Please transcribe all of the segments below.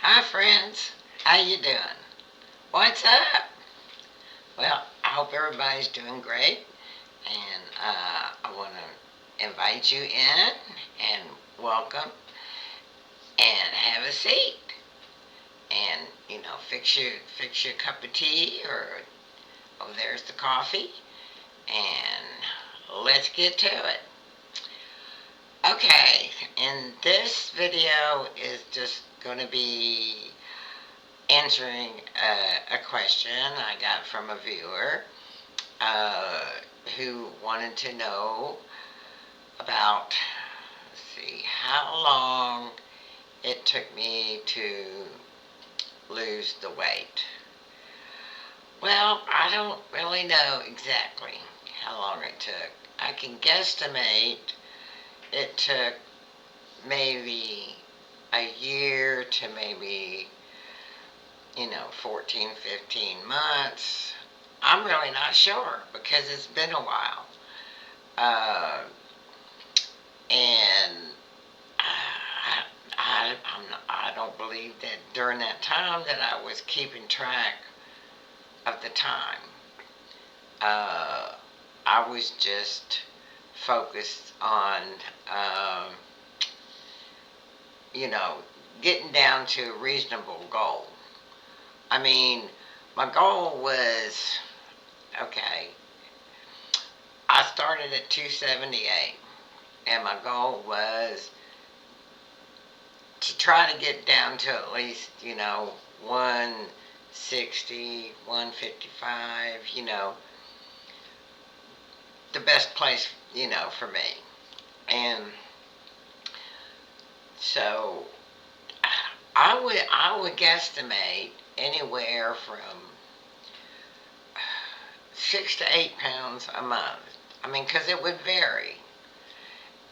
Hi friends, how you doing? What's up? Well, I hope everybody's doing great, and I want to invite you in and welcome and have a seat, and fix your cup of tea or oh there's the coffee, and let's get to it. Okay, and this video is just going to be answering a question I got from a viewer uh, who wanted to know about, let's see, how long it took me to lose the weight. Well, I don't really know exactly how long it took. I can guesstimate it took maybe a year to maybe 14, 15 months. I'm really not sure because it's been a while. Uh, and I don't believe that during that time that I was keeping track of the time. Uh, I was just focused on, um, you know, getting down to a reasonable goal. I mean, my goal was okay. I started at 278, and my goal was to try to get down to at least, 160, 155, the best place, for me. And so I would guesstimate anywhere from 6 to 8 pounds a month. I mean, because it would vary.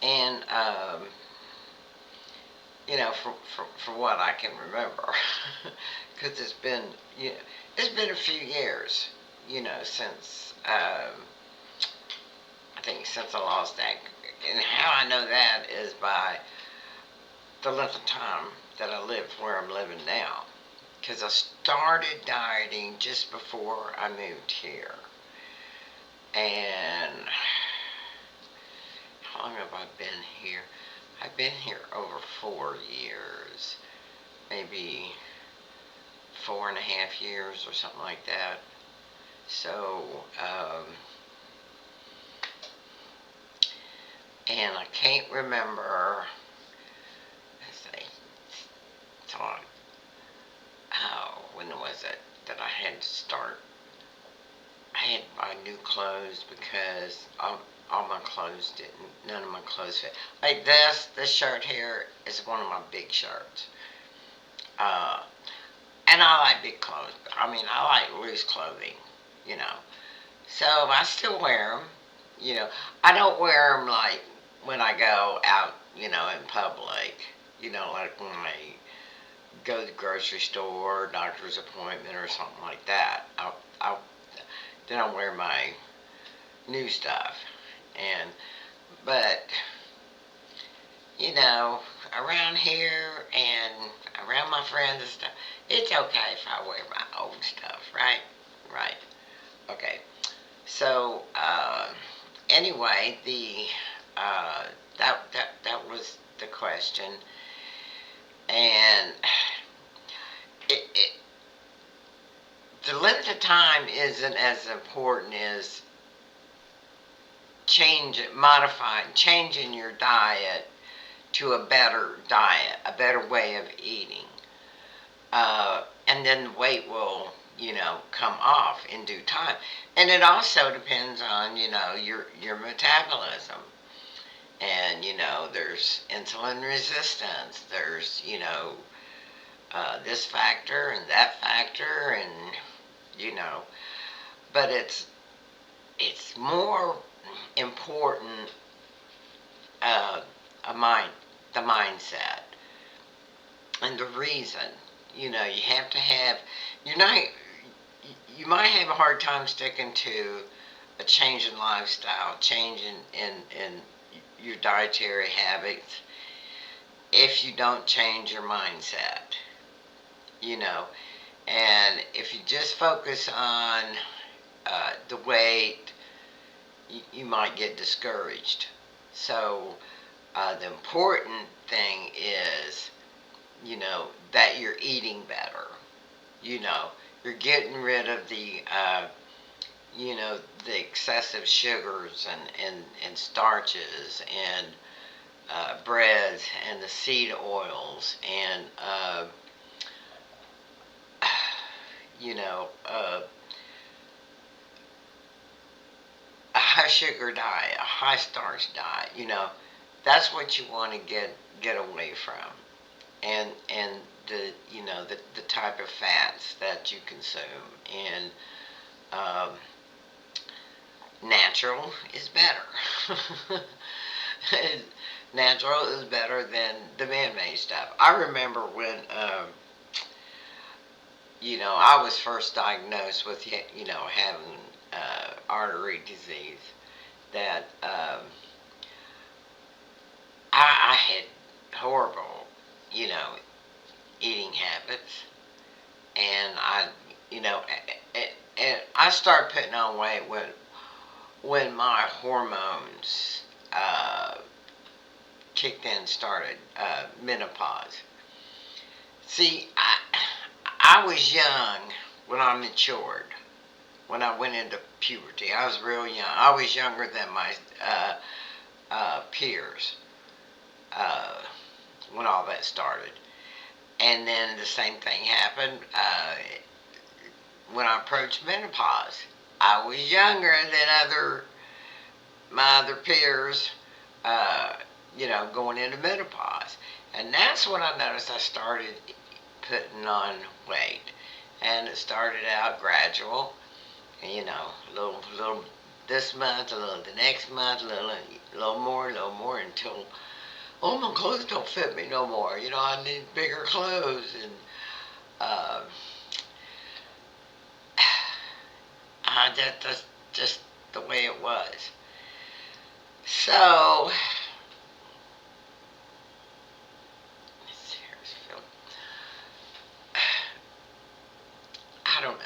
And, for what I can remember, because it's been a few years, since I think since I lost that, and how I know that is by the length of time that I lived where I'm living now, because I started dieting just before I moved here, and how long have I been here? I've been here over 4 years, maybe 4.5 years or something like that. So, and I can't remember, let's see, so, when was it that I had to start? I had to buy new clothes because all my clothes none of my clothes fit. Like this shirt here is one of my big shirts. Uh, and I like big clothes. I mean, I like loose clothing, you know. So I still wear them. You know, I don't wear them like when I go out, in public. Like when I go to the grocery store, doctor's appointment, or something like that. Then I wear my new stuff. And but around here and around my friends and stuff, it's okay if I wear my old stuff, right? Right. Okay. So anyway, the that was the question, and it the length of time isn't as important as changing your diet to a better diet, a better way of eating, and then the weight will come off in due time. And it also depends on your metabolism. And there's insulin resistance. There's this factor and that factor, and you know, but it's more important, uh, a mind the mindset and the reason. You have to have. You're not. You might have a hard time sticking to a change in lifestyle, change in your dietary habits if you don't change your mindset. you know. And if you just focus on the weight, you might get discouraged. So the important thing is, that you're eating better. You know, you're getting rid of the excessive sugars and starches and breads and the seed oils and, you know, uh, a high sugar diet, a high starch diet. That's what you want to get away from. And the type of fats that you consume. And um, natural is better. Natural is better than the man-made stuff. I remember when I was first diagnosed with having artery disease. That I had horrible you know eating habits, and and I started putting on weight when my hormones kicked in, started menopause. See, I was young when I matured. When I went into puberty, I was real young. I was younger than my peers uh, when all that started. And then the same thing happened when I approached menopause. I was younger than my other peers, going into menopause. And that's when I noticed I started putting on weight. And it started out gradual, a little this month, a little the next month, a little more until, oh, my clothes don't fit me no more. I need bigger clothes. And uh, that's just the way it was. So, I don't know.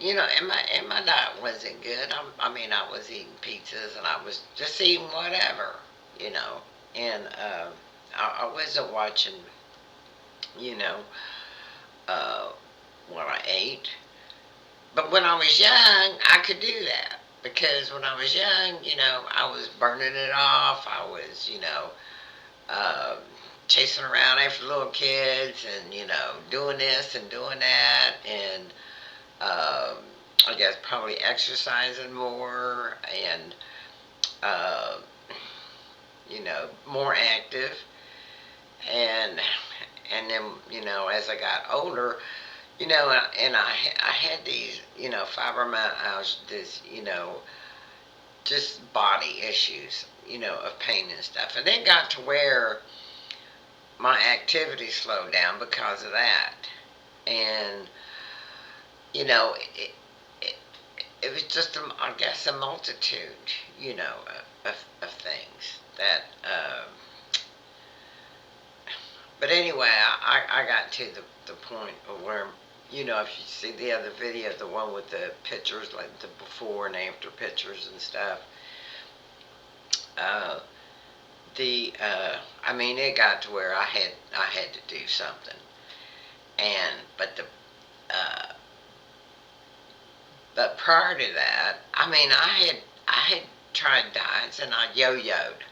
And my diet wasn't good. I was eating pizzas and I was just eating whatever, you know. And I wasn't watching, you know, uh, what I ate. But when I was young, I could do that. Because when I was young, I was burning it off. I was, um, chasing around after little kids and, doing this and doing that. And um, I guess probably exercising more and, uh, more active. And, and then, as I got older, and I had these, fibromyalgia, this, just body issues, of pain and stuff. And it got to where my activity slowed down because of that. And, it, it was just, I guess, a multitude, of things that, but anyway, I got to the point of where, if you see the other video, the one with the pictures, like the before and after pictures and stuff, uh, it got to where I had to do something. Uh, but prior to that, I had tried diets and I yo-yoed.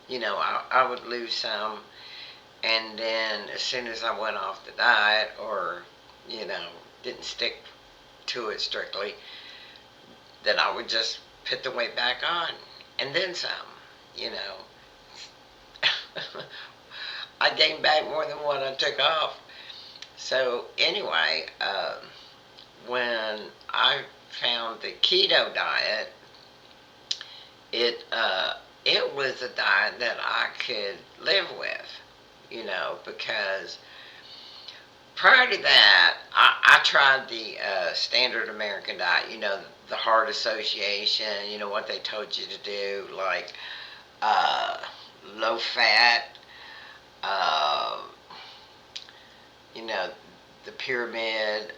I would lose some, and then as soon as I went off the diet or, you know, didn't stick to it strictly, then I would just put the weight back on and then some, you know. I gained back more than what I took off. So anyway, when I found the keto diet, it it was a diet that I could live with, because prior to that, I tried the standard American diet, the Heart Association, what they told you to do, like uh, low fat, uh, you know, the pyramid,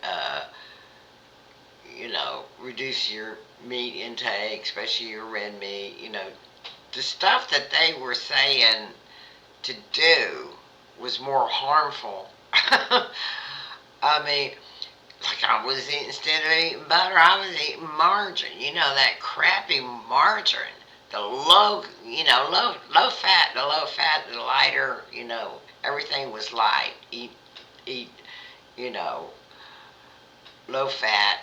reduce your meat intake, especially your red meat, the stuff that they were saying to do was more harmful. I mean, like I was eating, instead of eating butter, I was eating margarine. That crappy margarine. The low fat, the lighter, everything was light. Eat, you know, low fat,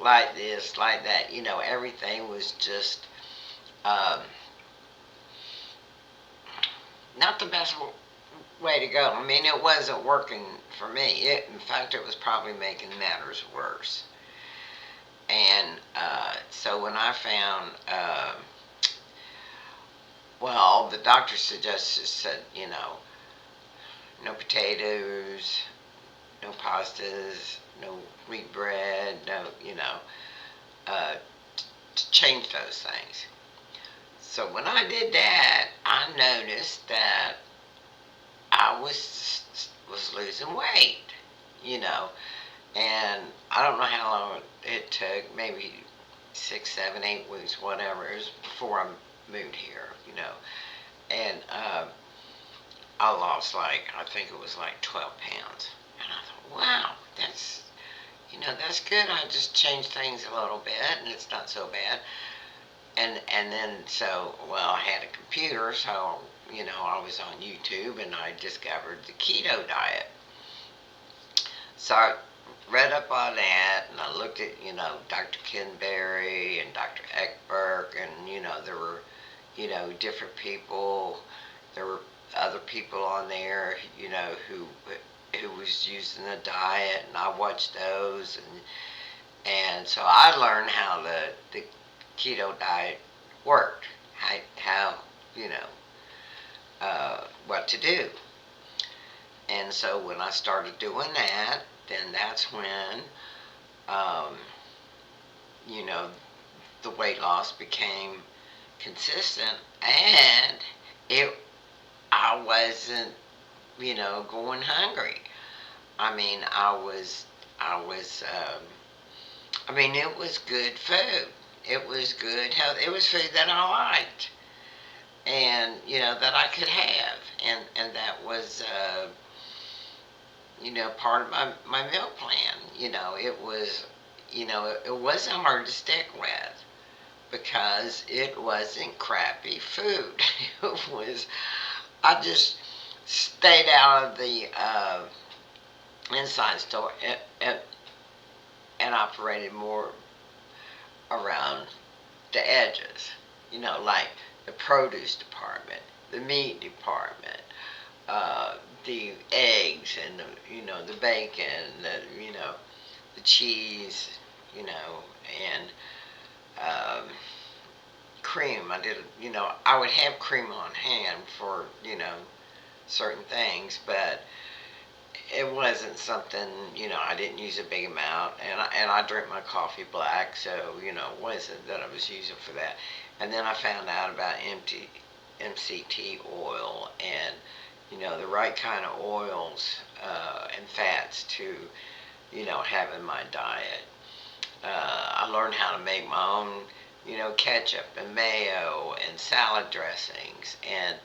like this, like that. Everything was just um, not the best way to go. I mean, it wasn't working for me. In fact, it was probably making matters worse. And so when I found, well, the doctor suggested, said, no potatoes, no pastas, no wheat bread, no, uh, to change those things. So when I did that, I noticed that I was losing weight, you know, and I don't know how long it took, maybe 6, 7, 8 weeks, whatever. It was before I moved here, and I lost I think it was like 12 pounds, and I thought, wow, that's good. I just changed things a little bit, and it's not so bad. And then so well, I had a computer, so I was on YouTube, and I discovered the keto diet. So I read up on that, and I looked at Dr. Ken Berry and Dr. Ekberg, and there were different people. There were other people on there, who was using the diet, and I watched those, and so I learned how the keto diet worked, how what to do. And so when I started doing that, then that's when um, you know the weight loss became consistent, and it I wasn't going hungry. I mean, it was good food. It was good health. It was food that I liked, and that I could have, and that was part of my meal plan. It wasn't hard to stick with because it wasn't crappy food. It was I just stayed out of the inside store, and operated more around the edges, like the produce department, the meat department, the eggs, and the bacon, the cheese, and cream. I would have cream on hand for certain things, but it wasn't something, I didn't use a big amount, and I drink my coffee black, so it wasn't that I was using for that. And then I found out about MCT oil, and the right kind of oils and fats to have in my diet. I learned how to make my own ketchup and mayo and salad dressings, and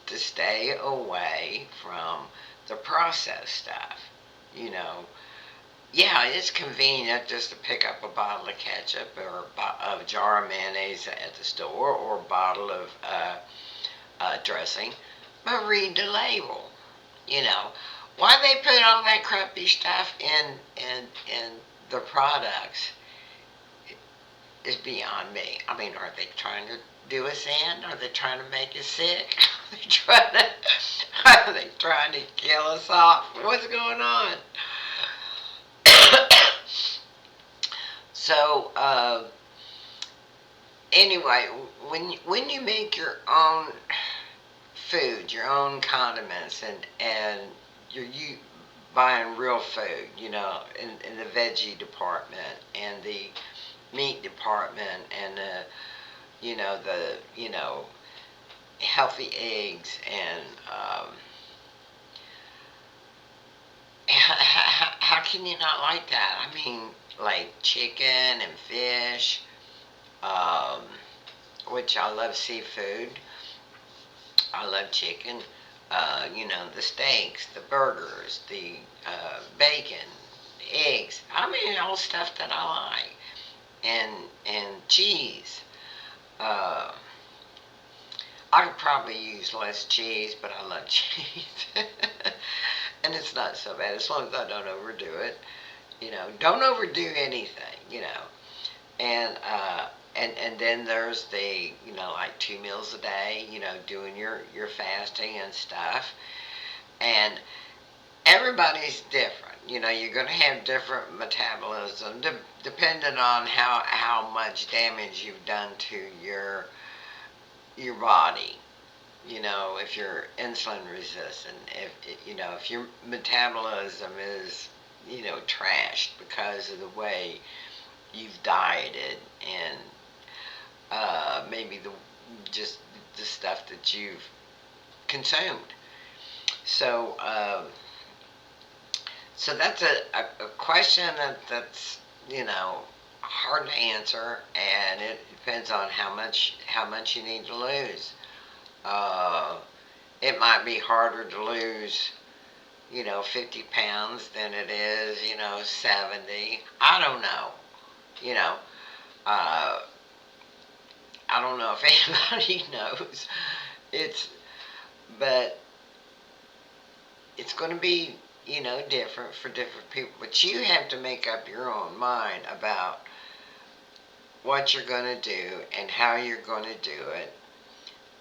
to stay away from the processed stuff. You know, yeah, it's convenient just to pick up a bottle of ketchup or a jar of mayonnaise at the store, or a bottle of dressing, but read the label. You know, why they put all that crappy stuff in the products is beyond me. I mean, are they trying to do us in? Are they trying to make us sick? Are they trying to, are they trying to kill us off? What's going on? So, anyway, when you make your own food, your own condiments, and you buying real food, in the veggie department and the meat department, and the healthy eggs, and can you not like that? I mean, like chicken and fish, um, which I love seafood. I love chicken. The steaks, the burgers, the bacon, eggs. I mean, all stuff that I like, and cheese. Uh, I could probably use less cheese, but I love cheese, and it's not so bad as long as I don't overdo it. Don't overdo anything. And then there's the like 2 meals a day. Doing your fasting and stuff, and everybody's different. You're going to have different metabolism depending on how much damage you've done to your body. If you're insulin resistant, if your metabolism is trashed because of the way you've dieted, and maybe just the stuff that you've consumed. So so that's a question that's hard to answer, and it depends on how much you need to lose. Uh, it might be harder to lose 50 pounds than it is 70. I don't know. You know, uh, I don't know if anybody knows. It's but it's going to be different for different people. But you have to make up your own mind about what you're going to do and how you're going to do it,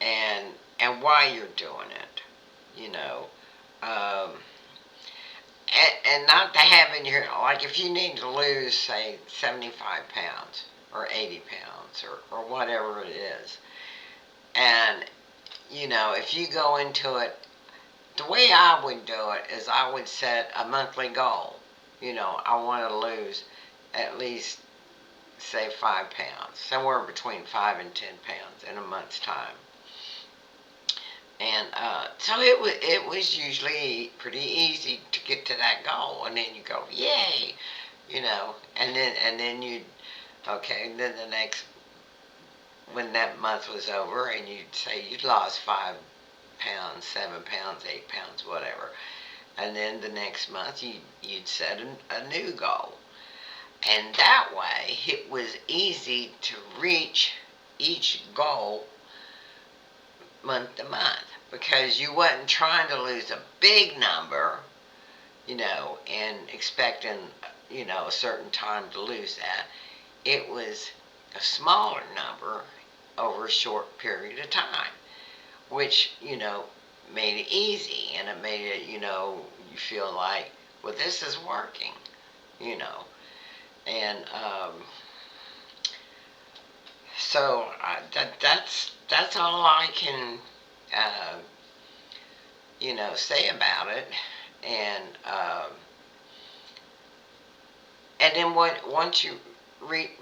and why you're doing it. You know, um, and not to have in your like if you need to lose say 75 pounds or 80 pounds or whatever it is, and if you go into it, the way I would do it is I would set a monthly goal. I want to lose at least say 5 pounds, somewhere between 5 and 10 pounds in a month's time. And so it was usually pretty easy to get to that goal, and then you go, yay, and then you okay, and then the next when that month was over, and you'd say you'd lost 5 pounds, 7 pounds, 8 pounds, whatever, and then the next month you'd set a new goal, and that way it was easy to reach each goal month to month because you wasn't trying to lose a big number, and expecting, a certain time to lose that. It was a smaller number over a short period of time, which, made it easy, and it made it, you feel like, well, this is working, you know. And so that's all I can, uh, say about it. And and then once you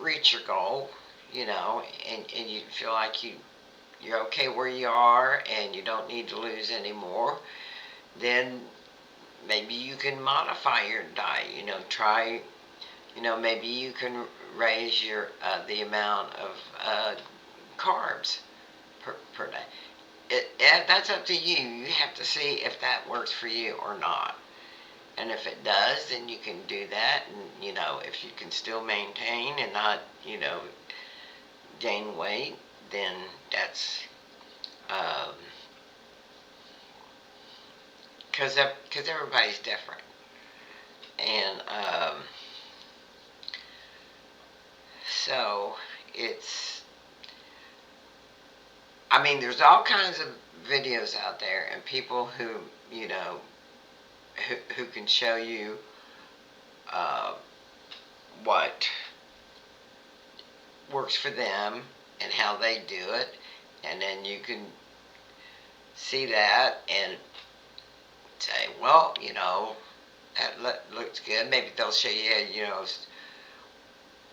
reach your goal, and you feel like you're okay where you are, and you don't need to lose any more, then maybe you can modify your diet. Try. Maybe you can raise the amount of carbs per day. That's up to you. You have to see if that works for you or not. And if it does, then you can do that. And, if you can still maintain and not, gain weight, then that's, because everybody's different. And so it's, I mean, there's all kinds of videos out there and people who, who can show you uh, what works for them and how they do it, and then you can see that and say, well, that looks good. Maybe they'll show you,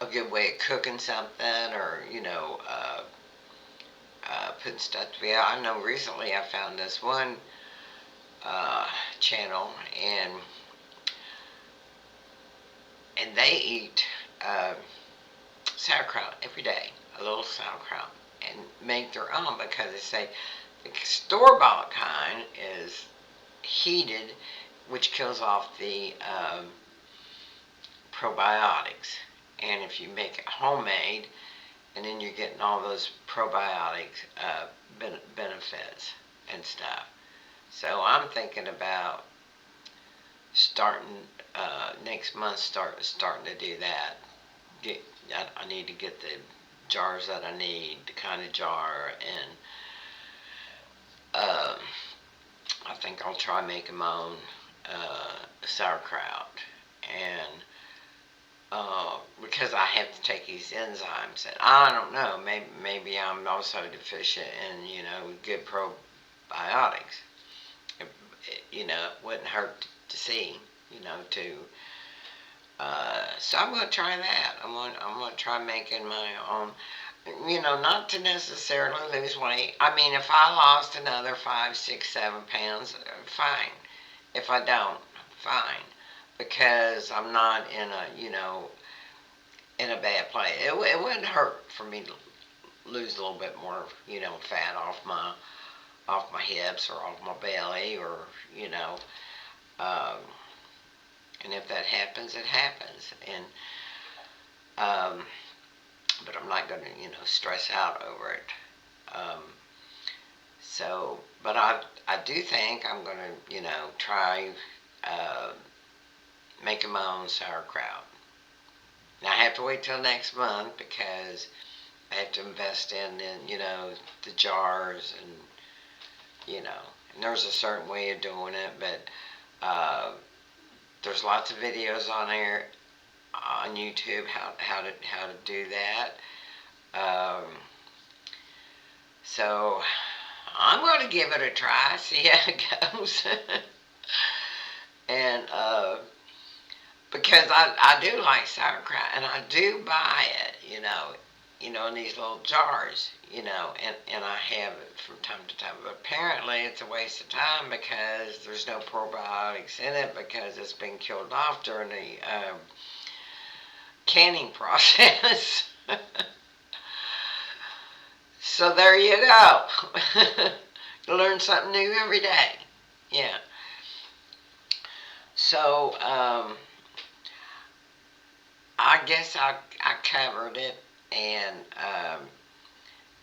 a good way of cooking something, or putting stuff together. I know recently I found this one channel, and and they eat sauerkraut every day, a little sauerkraut, and make their own because they say the store-bought kind is heated, which kills off the probiotics. And if you make it homemade, and then you're getting all those probiotic benefits and stuff. So I'm thinking about starting next month. Starting to do that. I need to get the jars that I need, the kind of jar, and I think I'll try making my own sauerkraut, and because I have to take these enzymes, and I don't know, maybe I'm also deficient in good probiotics. It wouldn't hurt to see, to. So I'm gonna try that. I'm gonna try making my own. Not to necessarily lose weight. I mean, if I lost another 5, 6, 7 pounds, fine. If I don't, fine, because I'm not in a bad place. It wouldn't hurt for me to lose a little bit more, fat off my hips or off my belly, or you know, um, and if that happens, it happens. And but I'm not going to stress out over it. Um, but I do think I'm going to try uh, making my own sauerkraut. Now I have to wait till next month because I have to invest in the jars, and there's a certain way of doing it, but there's lots of videos on there on YouTube how to do that. Um, so I'm going to give it a try, see how it goes, and because I do like sauerkraut, and I do buy it, in these little jars, and I have it from time to time. But apparently it's a waste of time because there's no probiotics in it because it's been killed off during the canning process. So there you go. You learn something new every day. Yeah. So I guess I covered it, and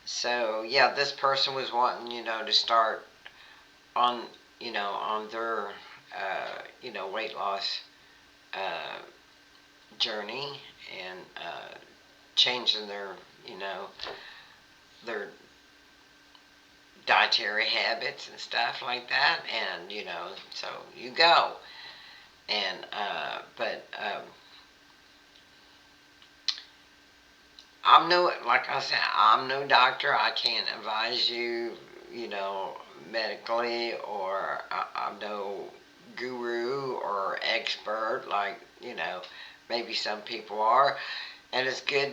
so yeah, this person was wanting to start on on their weight loss uh, journey, and changing their dietary habits and stuff like that, and so you go, and but like I said, I'm no doctor. I can't advise you, medically, or I'm no guru or expert like, maybe some people are. And it's good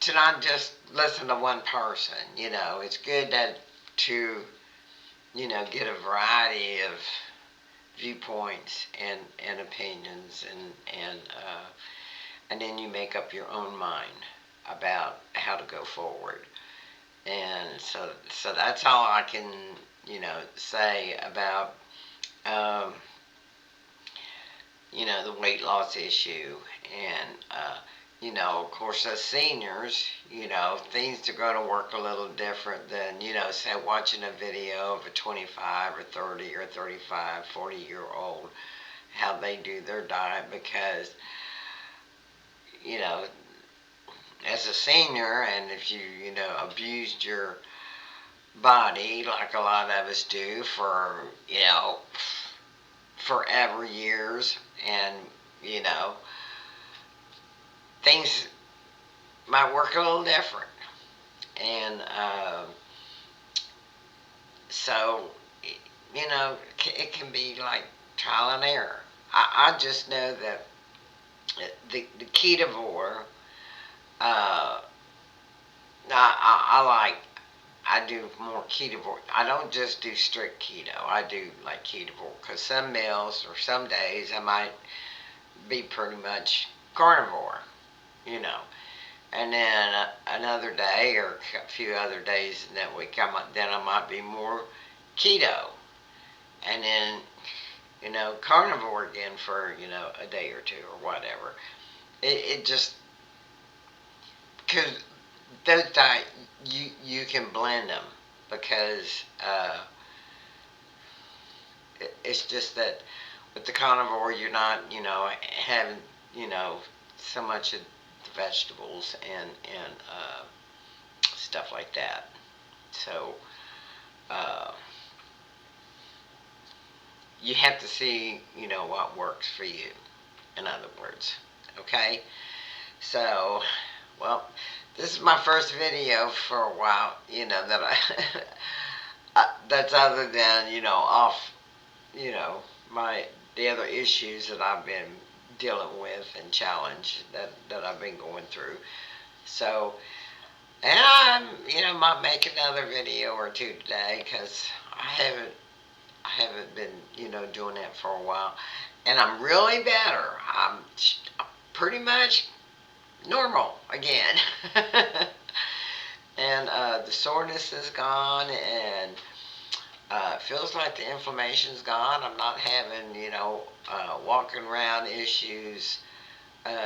to not just listen to one person, It's good to, get a variety of viewpoints and opinions, and then you make up your own mind about how to go forward. And so that's all I can say about um, the weight loss issue. And of course, as seniors, things are going to work a little different than say watching a video of a 25 or 30 or 35, 40-year old, how they do their diet, because as a senior, and if you abused your body like a lot of us do for forever years, and things might work a little different. And so it can be like trial and error. I just know that the ketovore, I like, I do more ketovore. I don't just do strict keto. I do like ketovore because some meals or some days I might be pretty much carnivore, you know. And then another day or a few other days in that week, then I might be more keto. And then, carnivore again for, a day or two or whatever. It just, because those diet, you can blend them because it's just that with the carnivore, you're not, having, so much of the vegetables and stuff like that. So uh, you have to see, what works for you. In other words, okay. So, well, this is my first video for a while, that that's other than, off, you know, my the other issues that I've been dealing with and challenge that I've been going through. So, and might make another video or two today because I haven't been, doing that for a while, and I'm really better. I'm pretty much normal again. And the soreness is gone, and feels like the inflammation's gone. I'm not having, walking around issues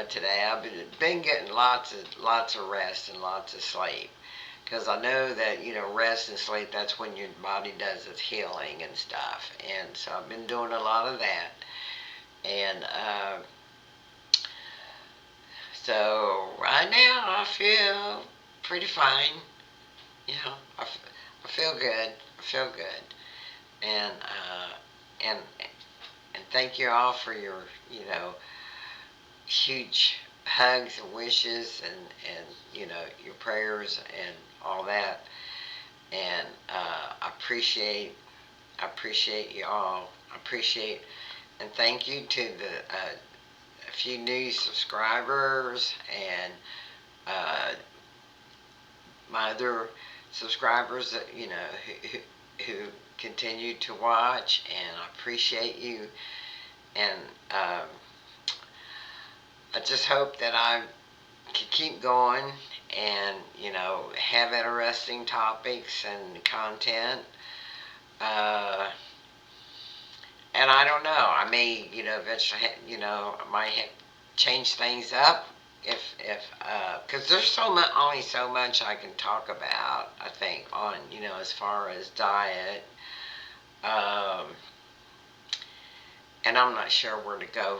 today. I've been getting lots of rest and lots of sleep. Because I know that, rest and sleep, that's when your body does its healing and stuff. And so I've been doing a lot of that. And so right now I feel pretty fine. I feel good. I feel good. And and and thank you all for your, huge hugs and wishes and your prayers and all that. And I appreciate you all. I appreciate and thank you to the a few new subscribers and uh, my other subscribers that who continue to watch, and I appreciate you. And I just hope that I can keep going and have interesting topics and content. Uh, and I don't know. I may eventually I might have change things up if because there's only so much I can talk about. I think on as far as diet. Um, and I'm not sure where to go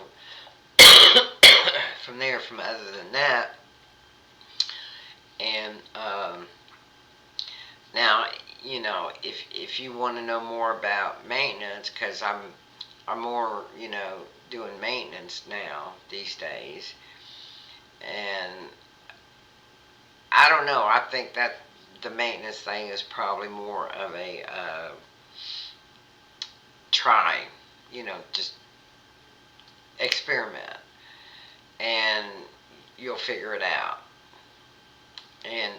from there. From other than that, and now if you want to know more about maintenance, because I'm more doing maintenance now these days, and I don't know. I think that the maintenance thing is probably more of a try, just experiment, and you'll figure it out. And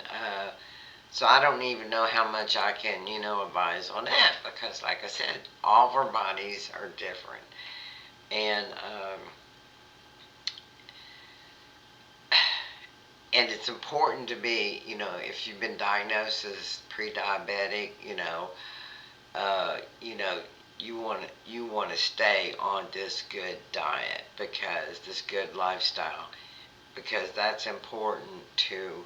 so I don't even know how much I can, advise on that because, like I said, all of our bodies are different. And and it's important to be, if you've been diagnosed as pre-diabetic, uh, you know, you want to stay on this good diet because this good lifestyle because that's important to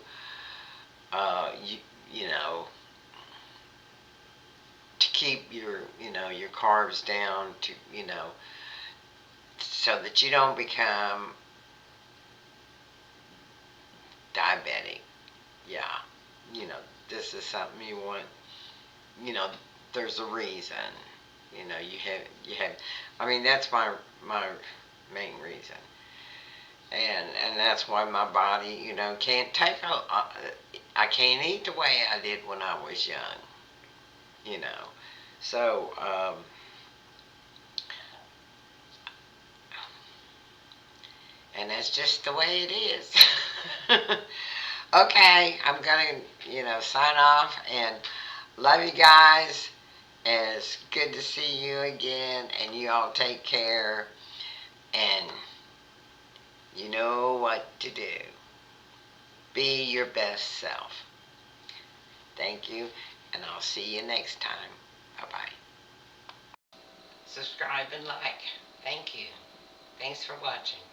you you know to keep your carbs down to so that you don't become diabetic. Yeah, this is something you want. You know, there's a reason. You have. I mean, that's my main reason, and that's why my body, can't take I can't eat the way I did when I was young. You know, so and that's just the way it is. Okay, I'm gonna, sign off and love you guys. And it's good to see you again. And you all take care. And You know what to do. Be your best self. Thank you, and I'll see you next time. Bye-bye. Subscribe and like. Thank you. Thanks for watching.